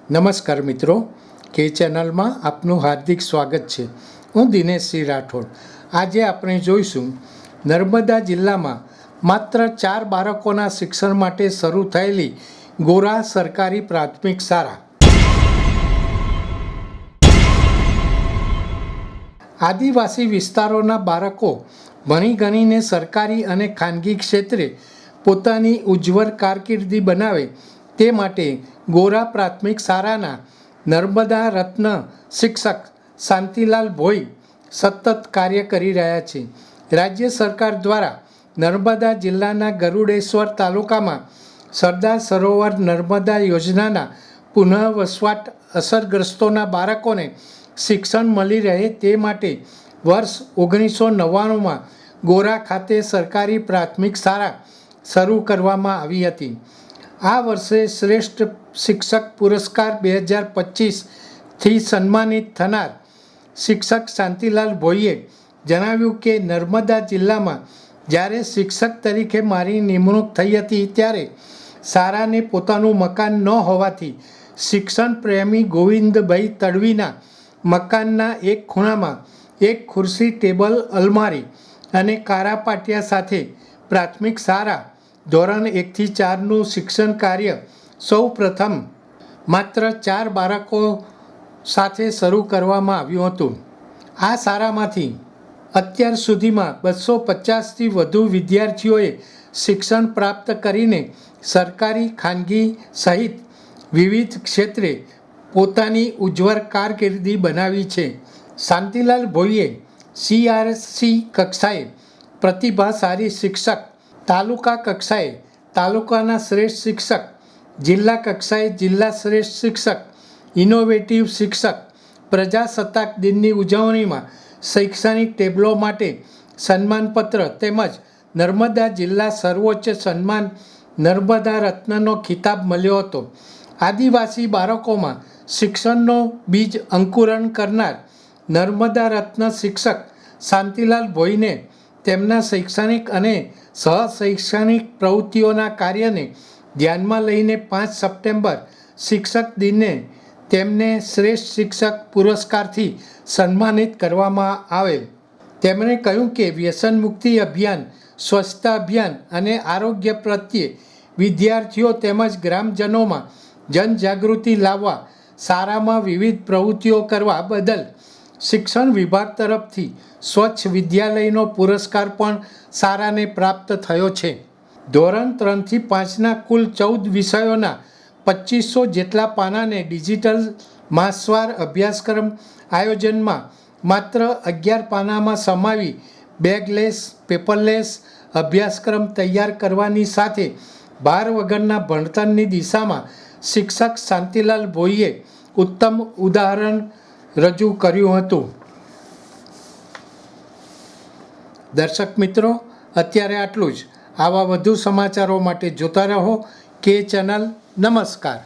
નમસ્કાર મિત્રો, કે ચેનલમાં આપનું હાર્દિક સ્વાગત છે. હું દિનેશસિંહ રાઠોડ. આજે આપણે જોઈશું નર્મદા જિલ્લામાં માત્ર 4 બાળકોના શિક્ષણ માટે શરૂ થયેલી ગોરા સરકારી પ્રાથમિક શાળા. આદિવાસી વિસ્તારોના બાળકો ભણી ગણીને સરકારી અને ખાનગી ક્ષેત્રે પોતાની ઉજ્જવળ કારકિર્દી બનાવે તે માટે ગોરા પ્રાથમિક શાળાના નર્મદા રત્ન શિક્ષક શાંતિલાલ ભોઈ સતત કાર્ય કરી રહ્યા છે. રાજ્ય સરકાર દ્વારા નર્મદા જિલ્લાના ગરુડેશ્વર તાલુકામાં સરદાર સરોવર નર્મદા યોજનાના પુનઃવસવાટ અસરગ્રસ્તોના બાળકોને શિક્ષણ મળી રહે તે માટે વર્ષ 1999માં ગોરા ખાતે સરકારી પ્રાથમિક શાળા શરૂ કરવામાં આવી હતી. આ વર્ષે શ્રેષ્ઠ શિક્ષક પુરસ્કાર 2025થી સન્માનિત થનાર શિક્ષક શાંતિલાલ ભોઈએ જણાવ્યું કે નર્મદા જિલ્લામાં જ્યારે શિક્ષક તરીકે મારી નિમણૂક થઈ હતી ત્યારે શાળાને પોતાનું મકાન ન હોવાથી શિક્ષણ પ્રેમી ગોવિંદભાઈ તડવીના મકાનના એક ખૂણામાં એક ખુરશી, ટેબલ, અલમારી અને કારા પાટિયા સાથે પ્રાથમિક શાળા ધોરણ 1થી 4નું શિક્ષણ કાર્ય સૌ પ્રથમ માત્ર 4 બાળકો સાથે શરૂ કરવામાં આવ્યું હતું. આ શાળામાંથી અત્યાર સુધીમાં 250થી વધુ વિદ્યાર્થીઓએ શિક્ષણ પ્રાપ્ત કરીને સરકારી, ખાનગી સહિત વિવિધ ક્ષેત્રે પોતાની ઉજ્જવળ કારકિર્દી બનાવી છે. શાંતિલાલ ભોઈએ CRC કક્ષાએ પ્રતિભાશાળી શિક્ષક, તાલુકા કક્ષાએ તાલુકાના શ્રેષ્ઠ શિક્ષક, જિલ્લા કક્ષાએ જિલ્લા શ્રેષ્ઠ શિક્ષક, ઇનોવેટિવ શિક્ષક, પ્રજાસત્તાક દિનની ઉજવણીમાં શૈક્ષણિક ટેબલો માટે સન્માનપત્ર તેમજ નર્મદા જિલ્લા સર્વોચ્ચ સન્માન નર્મદા રત્નનો ખિતાબ મળ્યો હતો. આદિવાસી બાળકોમાં શિક્ષણનો બીજ અંકુરણ કરનાર નર્મદા રત્ન શિક્ષક શાંતિલાલ ભોઈને તેમના શૈક્ષણિક અને સહશૈક્ષણિક પ્રવૃત્તિઓના કાર્યને ધ્યાનમાં લઈને 5 સપ્ટેમ્બર શિક્ષક દિને તેમને શ્રેષ્ઠ શિક્ષક પુરસ્કારથી સન્માનિત કરવામાં આવેલ. તેમણે કહ્યું કે વ્યસન મુક્તિ અભિયાન, સ્વચ્છતા અભિયાન અને આરોગ્ય પ્રત્યે વિદ્યાર્થીઓ તેમજ ગ્રામજનોમાં જનજાગૃતિ લાવવા શાળામાં વિવિધ પ્રવૃત્તિઓ કરવા બદલ શિક્ષણ વિભાગ તરફથી સ્વચ્છ વિદ્યાલયનો પુરસ્કાર પણ શાળાને પ્રાપ્ત થયો છે. ધોરણ 3થી 5ના કુલ 14 વિષયોના 2500 જેટલા પાનાને ડિજિટલ માસવાર અભ્યાસક્રમ આયોજનમાં માત્ર 11 પાનામાં સમાવી બેગલેસ, પેપરલેસ અભ્યાસક્રમ તૈયાર કરવાની સાથે ભાર વગરના ભણતરની દિશામાં શિક્ષક શાંતિલાલ ભોઈએ ઉત્તમ ઉદાહરણ રજૂ કર્યું હતું. દર્શક મિત્રો, અત્યારે આટલું જ. આવા વધુ સમાચારો માટે જોતા રહો કે ચેનલ. નમસ્કાર.